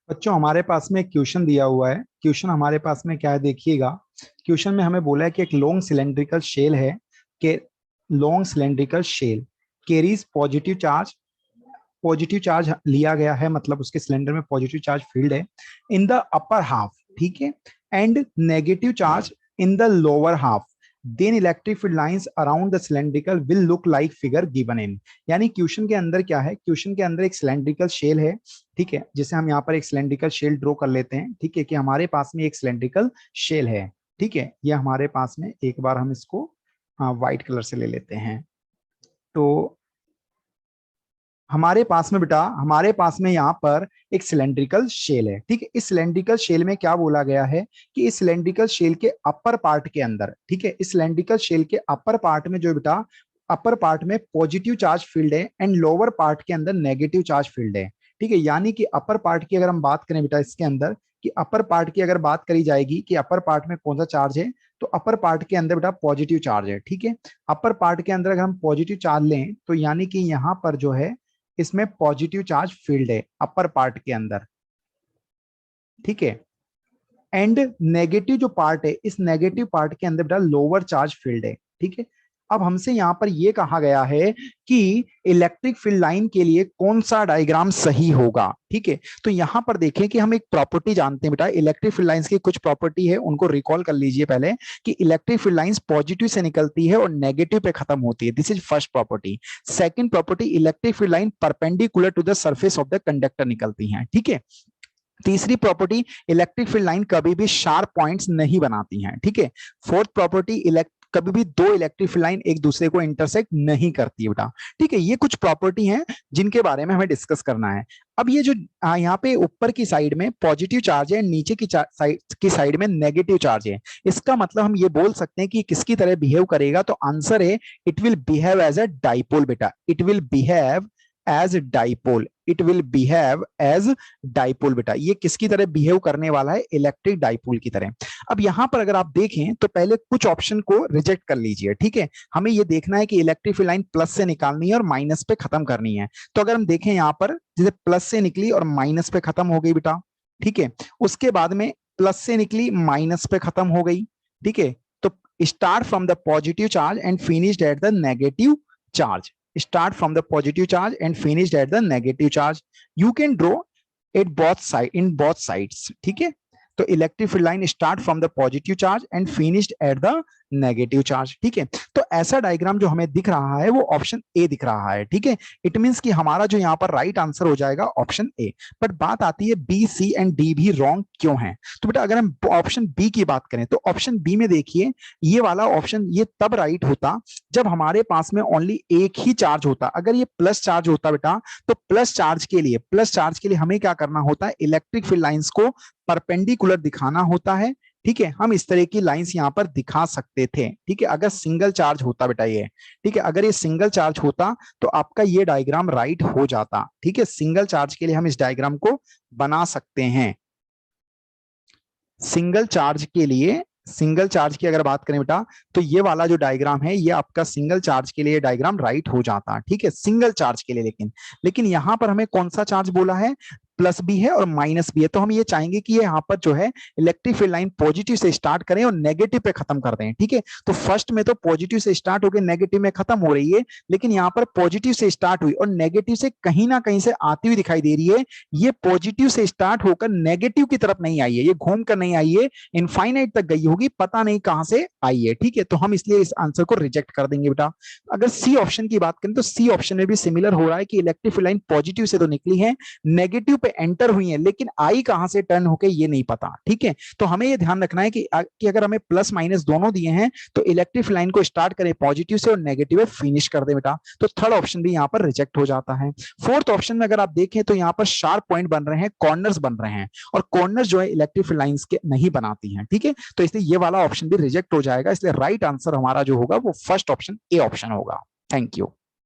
बच्चों हमारे पास में एक क्वेश्चन दिया हुआ है। क्वेश्चन हमारे पास में क्या है देखिएगा। क्वेश्चन में हमें बोला है कि एक लॉन्ग सिलेंड्रिकल शेल है कि long cylindrical shell carries positive charge लिया गया है, मतलब उसके सिलेंडर में पॉजिटिव चार्ज फील्ड है इन द अपर हाफ, ठीक है, and negative charge in the lower half, then electric field lines around the cylindrical will look like figure given in. यानी क्वेश्चन के अंदर क्या है, क्वेश्चन के अंदर एक सिलेंड्रिकल शेल है, ठीक है, जैसे हम यहाँ पर एक सिलेंड्रिकल शेल ड्रॉ कर लेते हैं, ठीक है, कि हमारे पास में एक सिलेंड्रिकल शेल है, ठीक है, ये हमारे पास में, एक बार हम इसको व्हाइट कलर से ले लेते हैं। तो हमारे पास में बेटा, हमारे पास में यहाँ पर एक सिलेंड्रिकल शेल है, ठीक है। इस सिलेंड्रिकल शेल में क्या बोला गया है कि इस सिलेंड्रिकल शेल के अपर पार्ट के अंदर, ठीक है, इस सिलेंड्रिकल शेल के अपर पार्ट में जो बेटा, अपर पार्ट में पॉजिटिव चार्ज फील्ड है एंड लोअर पार्ट के अंदर नेगेटिव चार्ज फील्ड है, ठीक है। यानी कि अपर पार्ट की अगर हम बात करें बेटा इसके अंदर, कि अपर पार्ट की अगर बात करी जाएगी कि अपर पार्ट में कौन सा चार्ज है, तो अपर पार्ट के अंदर बेटा पॉजिटिव चार्ज है, ठीक है। अपर पार्ट के अंदर अगर हम पॉजिटिव चार्ज लें तो यानी कि यहाँ पर जो है इसमें पॉजिटिव चार्ज फील्ड है अपर पार्ट के अंदर, ठीक है। एंड नेगेटिव जो पार्ट है, इस नेगेटिव पार्ट के अंदर बेटा लोअर चार्ज फील्ड है, ठीक है। अब हमसे यहां पर यह कहा गया है कि इलेक्ट्रिक फील्ड लाइन के लिए कौन सा डायग्राम सही होगा, ठीक है। तो यहां पर देखें कि हम एक प्रॉपर्टी जानते हैं बेटा, इलेक्ट्रिक फील्ड लाइंस की कुछ प्रॉपर्टी है, उनको रिकॉल कर लीजिए पहले, कि इलेक्ट्रिक फील्ड लाइंस पॉजिटिव से निकलती है और नेगेटिव पे खत्म होती है। This is first property. Second property, electric field line perpendicular to the surface of the conductor निकलती है, ठीक है। तीसरी प्रॉपर्टी, इलेक्ट्रिक फील्ड लाइन कभी भी शार्प पॉइंट्स नहीं बनाती हैं, ठीक है। फोर्थ प्रॉपर्टी, कभी भी दो इलेक्ट्रिक फील्ड लाइन एक दूसरे को इंटरसेक्ट नहीं करती है बेटा, ठीक है। ये कुछ प्रॉपर्टी हैं जिनके बारे में हमें डिस्कस करना है। अब ये जो यहाँ पे ऊपर की साइड में पॉजिटिव चार्ज है, नीचे की साइड में नेगेटिव चार्ज है, इसका मतलब हम ये बोल सकते हैं कि किसकी तरह बिहेव करेगा, तो आंसर है it will behave as a dipole बेटा, it will behave as dipole, it will behave as dipole बेटा। ये किसकी तरह बिहेव करने वाला है, इलेक्ट्रिक डाइपोल की तरह। अब यहां पर अगर आप देखें तो पहले कुछ ऑप्शन को रिजेक्ट कर लीजिए, ठीक है। हमें ये देखना है कि इलेक्ट्रिक फील्ड लाइन प्लस से निकालनी है और माइनस पे खत्म करनी है। तो अगर हम देखें यहां पर, जैसे प्लस से निकली और माइनस पे खत्म हो गई बेटा, ठीक है। उसके बाद में प्लस से निकली, माइनस पे खत्म हो गई, ठीक है। तो start from the positive charge and finished at the negative charge, start from the positive charge and finished at the negative charge. You can draw it in both sides, ठीक है। तो electric field line start from the positive charge and finished at the negative charge, ठीक है। तो ऐसा diagram जो हमें दिख रहा है वो ऑप्शन ए दिख रहा है, ठीक है। इट मींस कि हमारा जो यहाँ पर राइट आंसर हो जाएगा ऑप्शन ए। बट बात आती है बी, सी एंड डी भी रॉन्ग क्यों है। तो बेटा अगर हम ऑप्शन बी की बात करें तो ऑप्शन बी में देखिए, ये वाला ऑप्शन ये तब राइट होता जब हमारे पास में ओनली एक ही चार्ज होता। अगर ये प्लस चार्ज होता बेटा, तो प्लस चार्ज के लिए हमें क्या करना होता है, इलेक्ट्रिक फील्ड लाइंस को परपेंडिकुलर दिखाना होता है, ठीक है। हम इस तरह की लाइंस यहां पर दिखा सकते थे, ठीक है, अगर सिंगल चार्ज होता बेटा ये, ठीक है। अगर ये सिंगल चार्ज होता तो आपका ये डायग्राम राइट हो जाता, ठीक है। सिंगल चार्ज के लिए हम इस डायग्राम को बना सकते हैं। सिंगल चार्ज के लिए, सिंगल चार्ज की अगर बात करें बेटा, तो ये वाला जो डायग्राम है ये आपका सिंगल चार्ज के लिए डायग्राम राइट हो जाता, ठीक है, सिंगल चार्ज के लिए। लेकिन यहां पर हमें कौन सा चार्ज बोला है, प्लस भी है और माइनस भी है। तो हम ये चाहेंगे कि ये यहाँ पर जो है इलेक्ट्रिक फील्ड लाइन पॉजिटिव से स्टार्ट करें और नेगेटिव पे खत्म कर दें, ठीक है। तो फर्स्ट में तो पॉजिटिव से स्टार्ट होकर नेगेटिव में खत्म हो रही है, लेकिन यहाँ पर पॉजिटिव से स्टार्ट हुई और नेगेटिव से कहीं ना कहीं से आती हुई दिखाई दे रही है। ये पॉजिटिव से स्टार्ट होकर नेगेटिव की तरफ नहीं आई है, ये घूम कर नहीं आई है, इनफाइनाइट तक गई होगी, पता नहीं कहां से आई है, ठीक है। तो हम इसलिए इस आंसर को रिजेक्ट कर देंगे बेटा। अगर सी ऑप्शन की बात करें तो सी ऑप्शन में भी सिमिलर हो रहा है कि इलेक्ट्रिक फील्ड लाइन पॉजिटिव से तो निकली है, नेगेटिव पे एंटर हुई है, लेकिन आई कहां से टर्न होके ये नहीं पता, ठीक है। तो हमें ये ध्यान रखना है कि अगर हमें प्लस माइनस दोनों दिए हैं तो इलेक्ट्रिक लाइन को स्टार्ट करें पॉजिटिव से और नेगेटिव फिनिश कर दे बेटा। तो थर्ड ऑप्शन भी यहां पर रिजेक्ट हो जाता है। फोर्थ ऑप्शन में अगर आप देखें तो यहां पर शार्प पॉइंट बन रहे हैं, कॉर्नर्स बन रहे हैं, और कॉर्नर्स जो है इलेक्ट्रिक लाइंस के नहीं बनाती हैं, ठीक है। तो इसलिए ये वाला ऑप्शन भी रिजेक्ट हो जाएगा। इसलिए राइट आंसर हमारा जो होगा वो फर्स्ट ऑप्शन ए ऑप्शन होगा। Thank you.